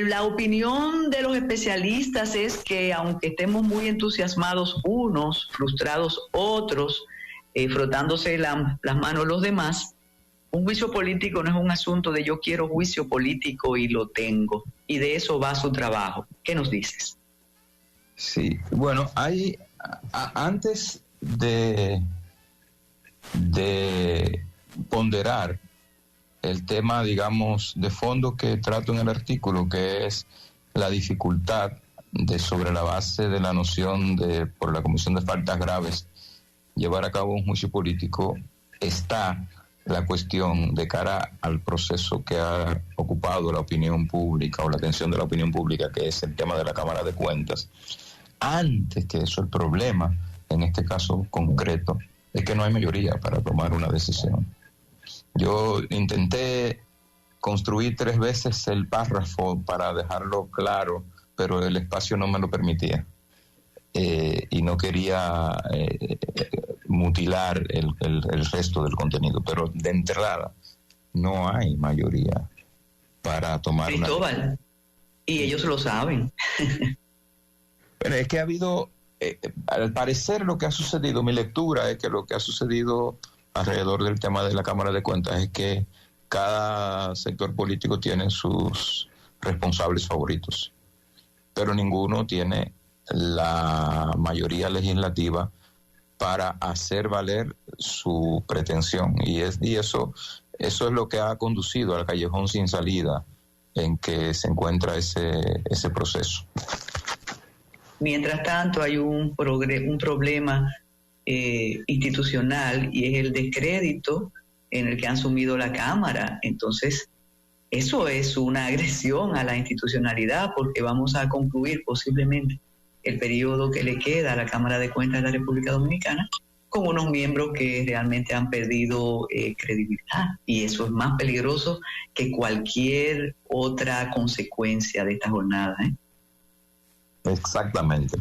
La opinión de los especialistas es que aunque estemos muy entusiasmados unos, frustrados otros, frotándose las manos los demás, un juicio político no es un asunto de yo quiero juicio político y lo tengo, y de eso va su trabajo. ¿Qué nos dices? Sí, bueno, antes de ponderar el tema, digamos, de fondo que trato en el artículo, que es la dificultad de, sobre la base de la noción de, por la comisión de faltas graves, llevar a cabo un juicio político, está la cuestión de cara al proceso que ha ocupado la opinión pública o la atención de la opinión pública, que es el tema de la Cámara de Cuentas. Antes que eso, el problema, en este caso concreto, es que no hay mayoría para tomar una decisión. Yo intenté construir 3 veces el párrafo para dejarlo claro, pero el espacio no me lo permitía. Y no quería mutilar el resto del contenido, pero de entrada no hay mayoría para tomar Cristóbal, y ellos lo saben. Bueno, es que ha habido, al parecer lo que ha sucedido, mi lectura es que lo que ha sucedido alrededor del tema de la Cámara de Cuentas es que cada sector político tiene sus responsables favoritos, pero ninguno tiene la mayoría legislativa para hacer valer su pretensión, y eso es lo que ha conducido al callejón sin salida en que se encuentra ese proceso. Mientras tanto, hay un problema institucional, y es el descrédito en el que han sumido la Cámara. Entonces, eso es una agresión a la institucionalidad, porque vamos a concluir posiblemente el periodo que le queda a la Cámara de Cuentas de la República Dominicana con unos miembros que realmente han perdido credibilidad, y eso es más peligroso que cualquier otra consecuencia de esta jornada, ¿eh? Exactamente.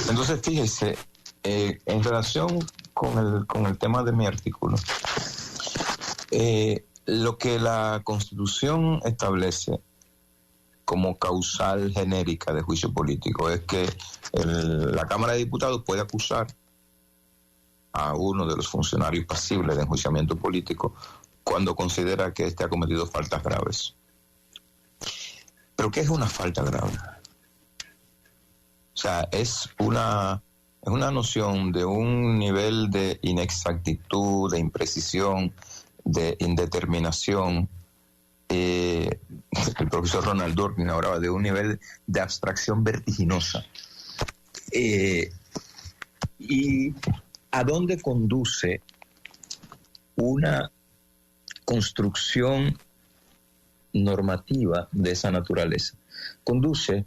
Entonces, fíjese, en relación con el tema de mi artículo, lo que la Constitución establece como causal genérica de juicio político es que la Cámara de Diputados puede acusar a uno de los funcionarios pasibles de enjuiciamiento político cuando considera que éste ha cometido faltas graves. ¿Pero qué es una falta grave? O sea, es una noción de un nivel de inexactitud, de imprecisión, de indeterminación. El profesor Ronald Dworkin hablaba de un nivel de abstracción vertiginosa. ¿Y a dónde conduce una construcción normativa de esa naturaleza? Conduce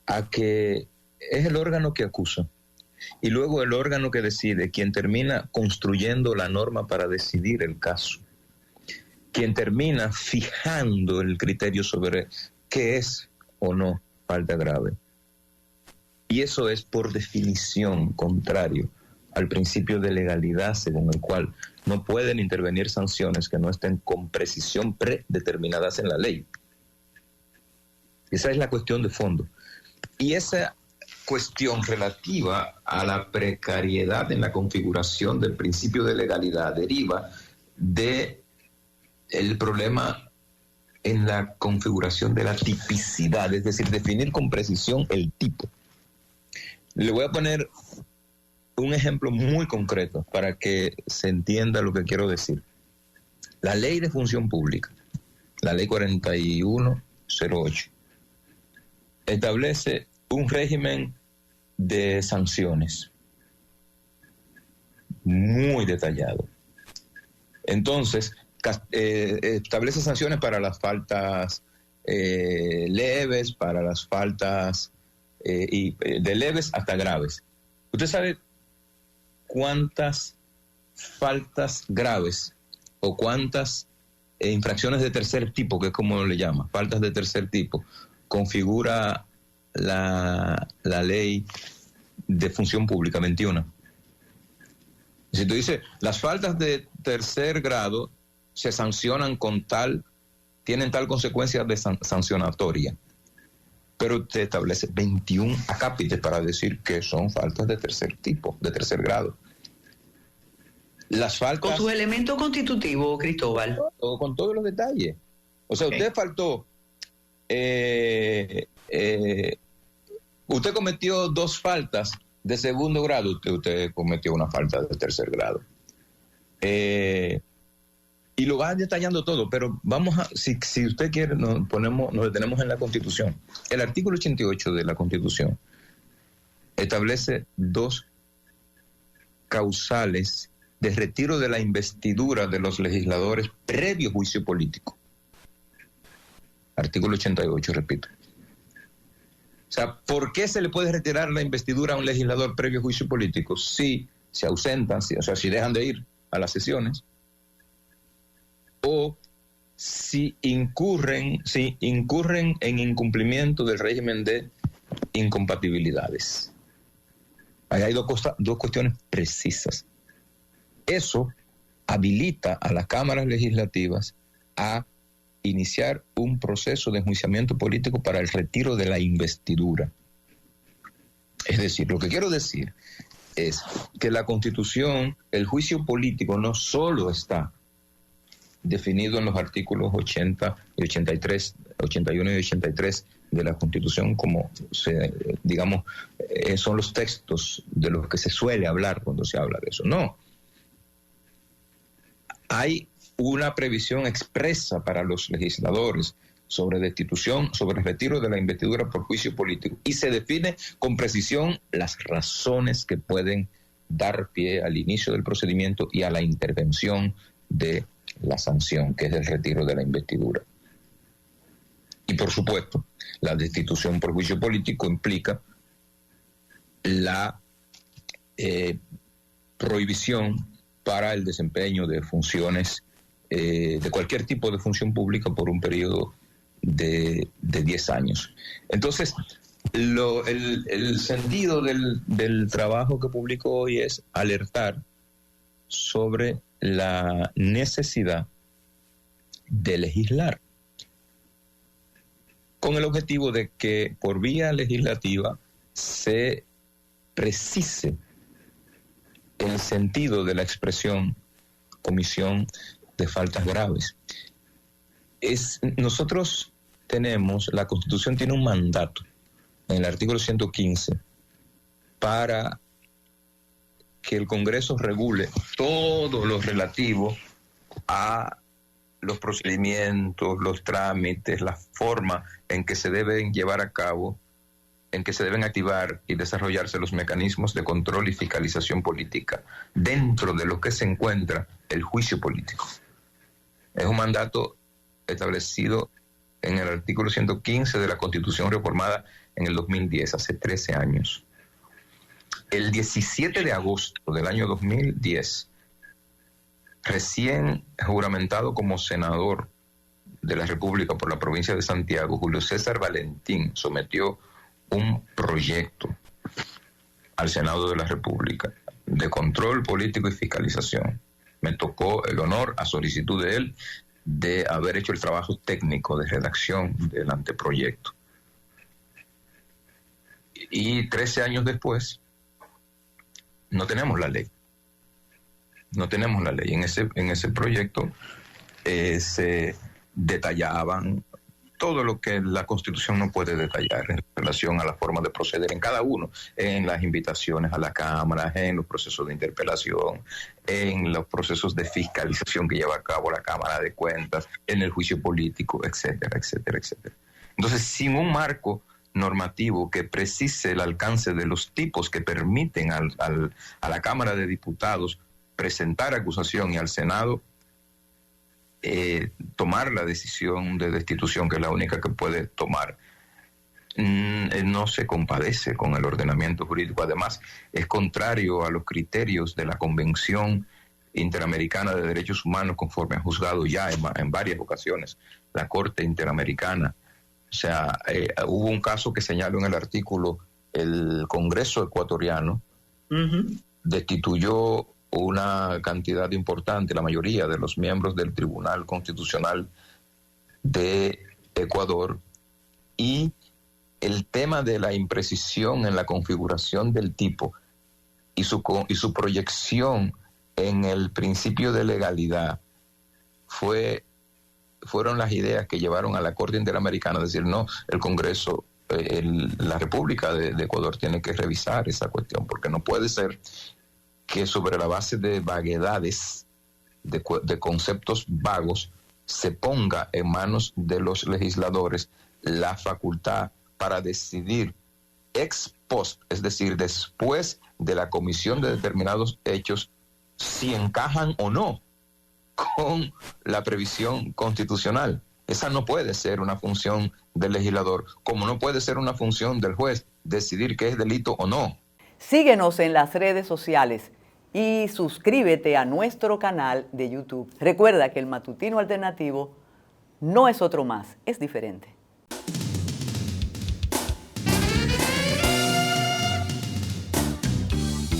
a que es el órgano que acusa y luego el órgano que decide, quien termina construyendo la norma para decidir el caso, quien termina fijando el criterio sobre qué es o no falta grave. Y eso es por definición contrario al principio de legalidad, según el cual no pueden intervenir sanciones que no estén con precisión predeterminadas en la ley. Esa es la cuestión de fondo. Y esa cuestión relativa a la precariedad en la configuración del principio de legalidad deriva de el problema en la configuración de la tipicidad, es decir, definir con precisión el tipo. Le voy a poner un ejemplo muy concreto para que se entienda lo que quiero decir. La Ley de Función Pública, la Ley 4108, establece un régimen de sanciones muy detallado. Entonces, establece sanciones para las faltas leves, para las faltas y de leves hasta graves. ¿Usted sabe cuántas faltas graves o cuántas infracciones de tercer tipo, que es como le llama, faltas de tercer tipo, configura la ley de función pública 21? Si tú dices, las faltas de tercer grado se sancionan con tal, tienen tal consecuencia de sancionatoria. pero te establece 21 acápites para decir que son faltas de tercer tipo, de tercer grado. Las faltas... Con sus elementos constitutivos, Cristóbal. Con todos los detalles. O sea, usted faltó... usted cometió 2 faltas de segundo grado, usted cometió una falta de tercer grado. Y lo va detallando todo, pero vamos a, si usted quiere, nos detenemos en la Constitución. El artículo 88 de la Constitución establece 2 causales de retiro de la investidura de los legisladores previo juicio político. Artículo 88, repito. O sea, ¿por qué se le puede retirar la investidura a un legislador previo juicio político? Si se ausentan, si dejan de ir a las sesiones, o si incurren en incumplimiento del régimen de incompatibilidades. Ahí hay dos cuestiones precisas. Eso habilita a las cámaras legislativas a iniciar un proceso de enjuiciamiento político para el retiro de la investidura. Es decir, lo que quiero decir es que la Constitución, el juicio político no solo está definido en los artículos 80 y 83, 81 y 83 de la Constitución, como son los textos de los que se suele hablar cuando se habla de eso. No. Hay una previsión expresa para los legisladores sobre destitución, sobre el retiro de la investidura por juicio político, y se define con precisión las razones que pueden dar pie al inicio del procedimiento y a la intervención de la sanción, que es el retiro de la investidura. Y por supuesto, la destitución por juicio político implica la prohibición para el desempeño de funciones, de cualquier tipo de función pública por un periodo de 10 años. Entonces, el sentido del trabajo que publico hoy es alertar sobre la necesidad de legislar, con el objetivo de que por vía legislativa se precise el sentido de la expresión comisión de faltas graves. Nosotros tenemos, la Constitución tiene un mandato en el artículo 115 para que el Congreso regule todo lo relativo a los procedimientos, los trámites, la forma en que se deben llevar a cabo, en que se deben activar y desarrollarse los mecanismos de control y fiscalización política, dentro de lo que se encuentra el juicio político. Es un mandato establecido en el artículo 115 de la Constitución reformada en el 2010, hace 13 años. El 17 de agosto del año 2010, recién juramentado como senador de la República por la provincia de Santiago, Julio César Valentín sometió un proyecto al Senado de la República de control político y fiscalización. Me tocó el honor, a solicitud de él, de haber hecho el trabajo técnico de redacción del anteproyecto. Y 13 años después, no tenemos la ley. No tenemos la ley. En ese proyecto se detallaban todo lo que la Constitución no puede detallar en relación a la forma de proceder en cada uno, en las invitaciones a la Cámara, en los procesos de interpelación, en los procesos de fiscalización que lleva a cabo la Cámara de Cuentas, en el juicio político, etcétera, etcétera, etcétera. Entonces, sin un marco normativo que precise el alcance de los tipos que permiten a la Cámara de Diputados presentar acusación y al Senado tomar la decisión de destitución, que es la única que puede tomar, no se compadece con el ordenamiento jurídico. Además, es contrario a los criterios de la Convención Interamericana de Derechos Humanos, conforme ha juzgado ya en varias ocasiones la Corte Interamericana. O sea, hubo un caso que señaló en el artículo, el Congreso ecuatoriano destituyó una cantidad importante, la mayoría de los miembros del Tribunal Constitucional de Ecuador, y el tema de la imprecisión en la configuración del tipo y su proyección en el principio de legalidad fueron las ideas que llevaron a la Corte Interamericana a decir, no, el Congreso, la República de Ecuador tiene que revisar esa cuestión, porque no puede ser que sobre la base de vaguedades, de conceptos vagos, se ponga en manos de los legisladores la facultad para decidir ex post, es decir, después de la comisión de determinados hechos, si encajan o no con la previsión constitucional. Esa no puede ser una función del legislador, como no puede ser una función del juez decidir qué es delito o no. Síguenos en las redes sociales y suscríbete a nuestro canal de YouTube. Recuerda que el Matutino Alternativo no es otro más, es diferente.